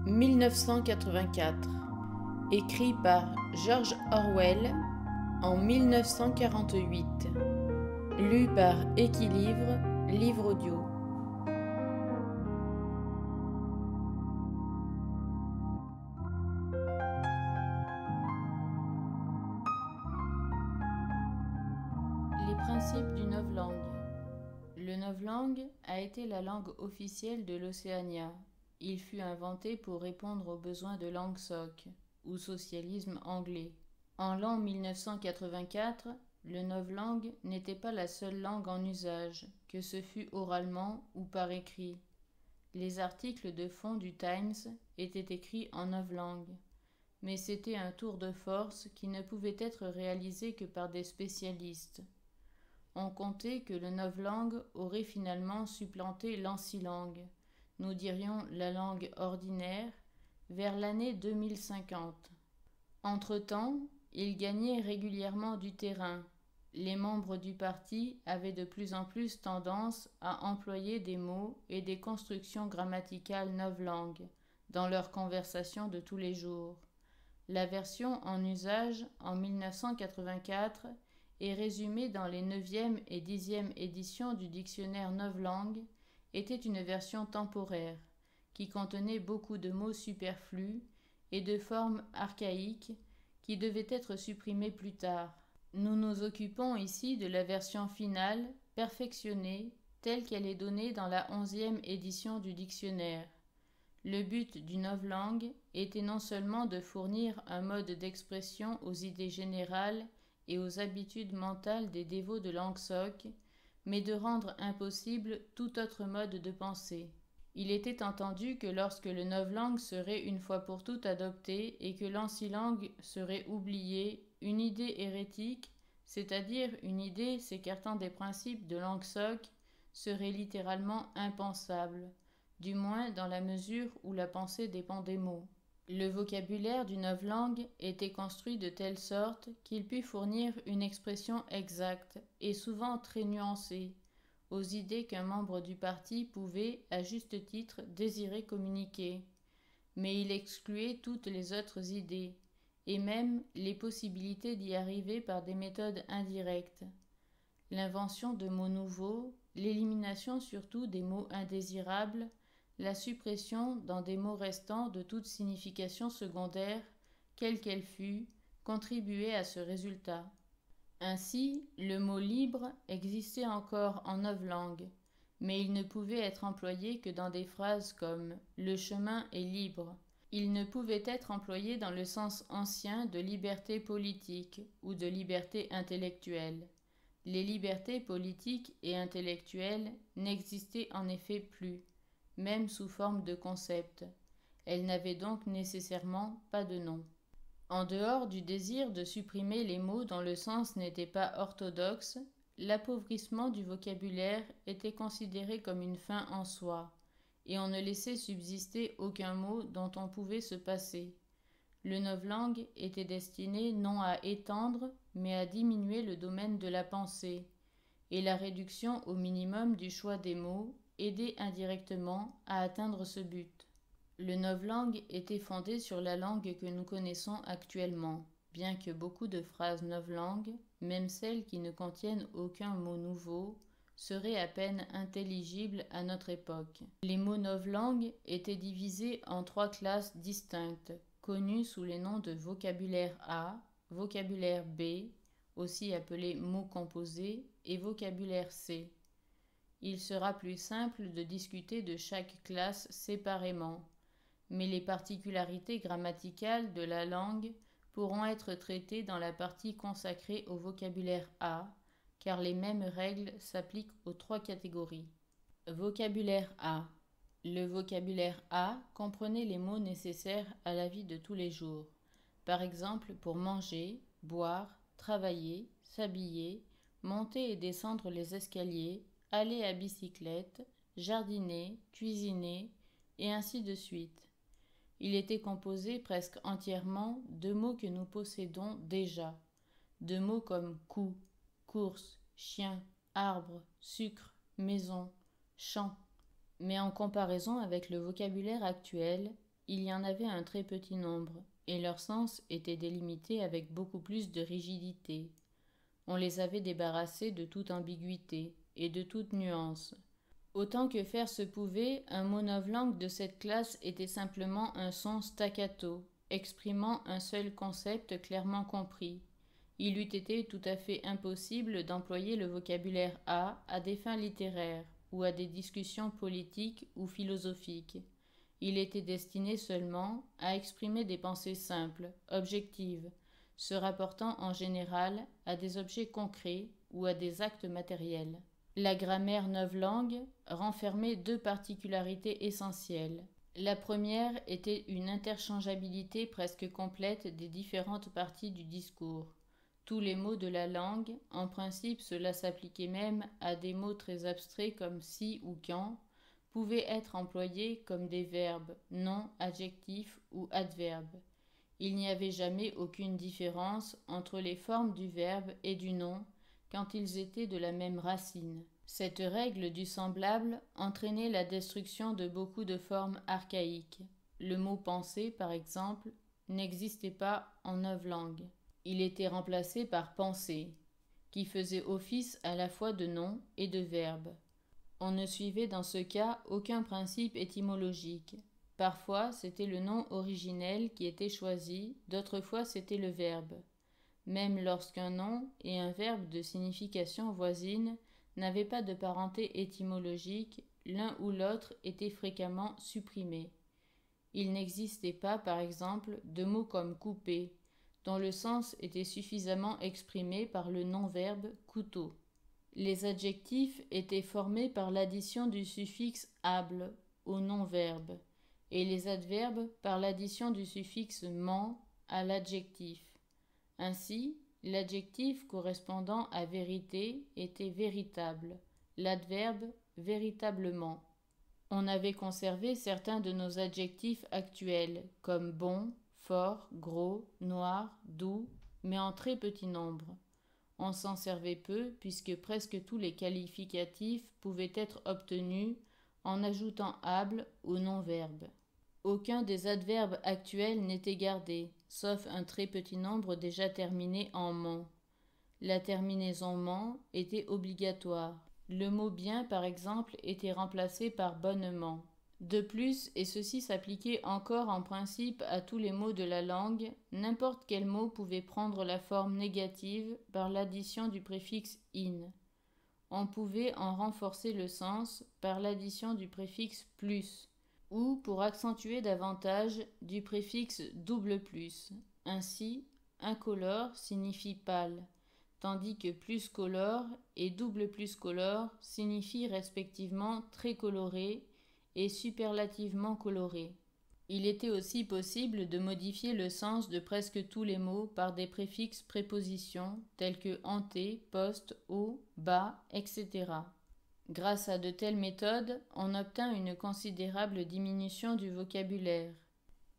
1984, écrit par George Orwell en 1948, lu par Équilivre, livre audio. Les principes du novlangue. Le novlangue a été la langue officielle de l'Océania. Il fut inventé pour répondre aux besoins de Langsoc, ou socialisme anglais. En l'an 1984, le novlangue n'était pas la seule langue en usage, que ce fût oralement ou par écrit. Les articles de fond du Times étaient écrits en novlangue, mais c'était un tour de force qui ne pouvait être réalisé que par des spécialistes. On comptait que le novlangue aurait finalement supplanté l'ancilangue, nous dirions la langue ordinaire, vers l'année 2050. Entre-temps, il gagnait régulièrement du terrain. Les membres du parti avaient de plus en plus tendance à employer des mots et des constructions grammaticales novlangues dans leurs conversations de tous les jours. La version en usage en 1984 est résumée dans les 9e et 10e éditions du dictionnaire novlangue, était une version temporaire, qui contenait beaucoup de mots superflus et de formes archaïques qui devaient être supprimées plus tard. Nous nous occupons ici de la version finale, perfectionnée, telle qu'elle est donnée dans la 11e édition du dictionnaire. Le but du novlangue était non seulement de fournir un mode d'expression aux idées générales et aux habitudes mentales des dévots de Langsoc, mais de rendre impossible tout autre mode de pensée. Il était entendu que lorsque le novlangue serait une fois pour toutes adopté et que l'ancilangue serait oubliée, une idée hérétique, c'est-à-dire une idée s'écartant des principes de Langsoc, serait littéralement impensable, du moins dans la mesure où la pensée dépend des mots. Le vocabulaire du novlangue était construit de telle sorte qu'il put fournir une expression exacte et souvent très nuancée aux idées qu'un membre du parti pouvait, à juste titre, désirer communiquer. Mais il excluait toutes les autres idées, et même les possibilités d'y arriver par des méthodes indirectes. L'invention de mots nouveaux, l'élimination surtout des mots indésirables, la suppression dans des mots restants de toute signification secondaire, quelle qu'elle fût, contribuait à ce résultat. Ainsi, le mot libre existait encore en novlangue, mais il ne pouvait être employé que dans des phrases comme le chemin est libre. Il ne pouvait être employé dans le sens ancien de liberté politique ou de liberté intellectuelle. Les libertés politiques et intellectuelles n'existaient en effet plus, même sous forme de concept. Elles n'avaient donc nécessairement pas de nom. En dehors du désir de supprimer les mots dont le sens n'était pas orthodoxe, l'appauvrissement du vocabulaire était considéré comme une fin en soi, et on ne laissait subsister aucun mot dont on pouvait se passer. Le novlangue était destiné non à étendre, mais à diminuer le domaine de la pensée, et la réduction au minimum du choix des mots aidait indirectement à atteindre ce but. Le novlangue était fondé sur la langue que nous connaissons actuellement, bien que beaucoup de phrases novlangues, même celles qui ne contiennent aucun mot nouveau, seraient à peine intelligibles à notre époque. Les mots novlangues étaient divisés en 3 classes distinctes, connues sous les noms de vocabulaire A, vocabulaire B, aussi appelé mots composés, et vocabulaire C. Il sera plus simple de discuter de chaque classe séparément, mais les particularités grammaticales de la langue pourront être traitées dans la partie consacrée au vocabulaire A, car les mêmes règles s'appliquent aux 3 catégories. Vocabulaire A. Le vocabulaire A comprenait les mots nécessaires à la vie de tous les jours, par exemple pour manger, boire, travailler, s'habiller, monter et descendre les escaliers, aller à bicyclette, jardiner, cuisiner, et ainsi de suite. Il était composé presque entièrement de mots que nous possédons déjà, de mots comme cou, course, chien, arbre, sucre, maison, champ. Mais en comparaison avec le vocabulaire actuel, il y en avait un très petit nombre, et leur sens était délimité avec beaucoup plus de rigidité. On les avait débarrassés de toute ambiguïté et de toute nuance. Autant que faire se pouvait, un mot novlangue de cette classe était simplement un son staccato, exprimant un seul concept clairement compris. Il eût été tout à fait impossible d'employer le vocabulaire à des fins littéraires ou à des discussions politiques ou philosophiques. Il était destiné seulement à exprimer des pensées simples, objectives, se rapportant en général à des objets concrets ou à des actes matériels. La grammaire novlangue renfermait deux particularités essentielles. La première était une interchangeabilité presque complète des différentes parties du discours. Tous les mots de la langue, en principe cela s'appliquait même à des mots très abstraits comme si ou quand, pouvaient être employés comme des verbes, noms, adjectifs ou adverbes. Il n'y avait jamais aucune différence entre les formes du verbe et du nom quand ils étaient de la même racine. Cette règle du semblable entraînait la destruction de beaucoup de formes archaïques. Le mot penser, par exemple, n'existait pas en novlangue. Il était remplacé par penser, qui faisait office à la fois de nom et de verbe. On ne suivait dans ce cas aucun principe étymologique. Parfois, c'était le nom originel qui était choisi, d'autres fois c'était le verbe. Même lorsqu'un nom et un verbe de signification voisine n'avaient pas de parenté étymologique, l'un ou l'autre était fréquemment supprimé. Il n'existait pas, par exemple, de mots comme couper, dont le sens était suffisamment exprimé par le non-verbe couteau. Les adjectifs étaient formés par l'addition du suffixe able au non-verbe, et les adverbes par l'addition du suffixe ment à l'adjectif. Ainsi, l'adjectif correspondant à vérité était véritable, l'adverbe véritablement. On avait conservé certains de nos adjectifs actuels, comme bon, fort, gros, noir, doux, mais en très petit nombre. On s'en servait peu puisque presque tous les qualificatifs pouvaient être obtenus en ajoutant able au non-verbe. Aucun des adverbes actuels n'était gardé, sauf un très petit nombre déjà terminé en ment. La terminaison ment était obligatoire. Le mot bien, par exemple, était remplacé par bonnement. De plus, et ceci s'appliquait encore en principe à tous les mots de la langue, n'importe quel mot pouvait prendre la forme négative par l'addition du préfixe in. On pouvait en renforcer le sens par l'addition du préfixe plus, ou pour accentuer davantage du préfixe double plus. Ainsi, incolore signifie pâle, tandis que plus colore et double plus colore signifient respectivement très coloré et superlativement coloré. Il était aussi possible de modifier le sens de presque tous les mots par des préfixes prépositions tels que ante, post, haut, bas, etc. Grâce à de telles méthodes, on obtint une considérable diminution du vocabulaire.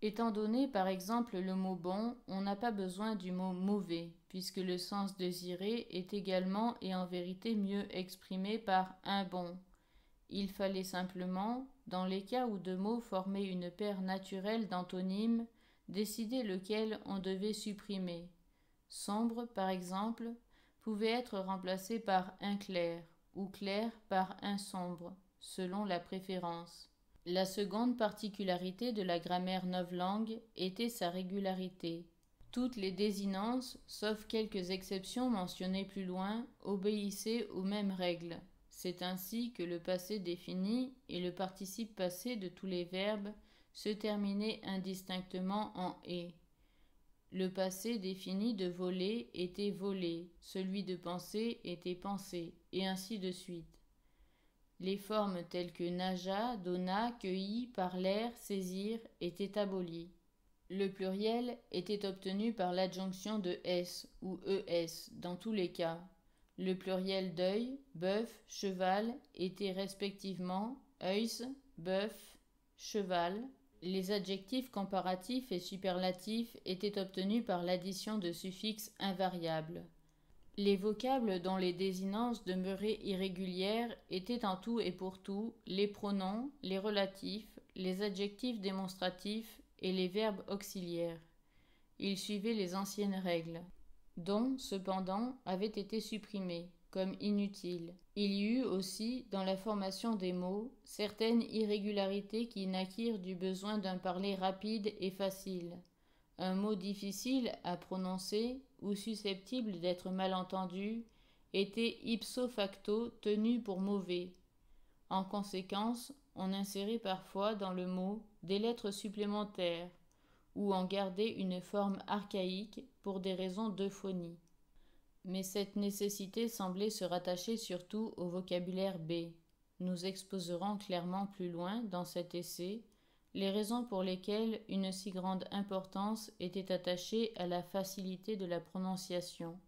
Étant donné par exemple le mot bon, on n'a pas besoin du mot mauvais, puisque le sens désiré est également et en vérité mieux exprimé par un bon. Il fallait simplement, dans les cas où deux mots formaient une paire naturelle d'antonymes, décider lequel on devait supprimer. Sombre, par exemple, pouvait être remplacé par un clair, ou clair par un sombre, selon la préférence. La seconde particularité de la grammaire novlangue était sa régularité. Toutes les désinences, sauf quelques exceptions mentionnées plus loin, obéissaient aux mêmes règles. C'est ainsi que le passé défini et le participe passé de tous les verbes se terminaient indistinctement en et. Le passé défini de voler était volé, celui de penser était pensé, et ainsi de suite. Les formes telles que naja, donna, cueilli, parlèrent, saisir étaient abolies. Le pluriel était obtenu par l'adjonction de s ou es dans tous les cas. Le pluriel d'œil, bœuf, cheval étaient respectivement œils, bœuf, cheval. Les adjectifs comparatifs et superlatifs étaient obtenus par l'addition de suffixes invariables. Les vocables dont les désinences demeuraient irrégulières étaient en tout et pour tout les pronoms, les relatifs, les adjectifs démonstratifs et les verbes auxiliaires. Il suivait les anciennes règles, dont, cependant, avaient été supprimées, comme inutiles. Il y eut aussi, dans la formation des mots, certaines irrégularités qui naquirent du besoin d'un parler rapide et facile. Un mot difficile à prononcer ou susceptible d'être mal entendu était ipso facto tenu pour mauvais. En conséquence, on insérait parfois dans le mot des lettres supplémentaires ou en gardait une forme archaïque pour des raisons d'euphonie. Mais cette nécessité semblait se rattacher surtout au vocabulaire B. Nous exposerons clairement plus loin, dans cet essai, les raisons pour lesquelles une si grande importance était attachée à la facilité de la prononciation.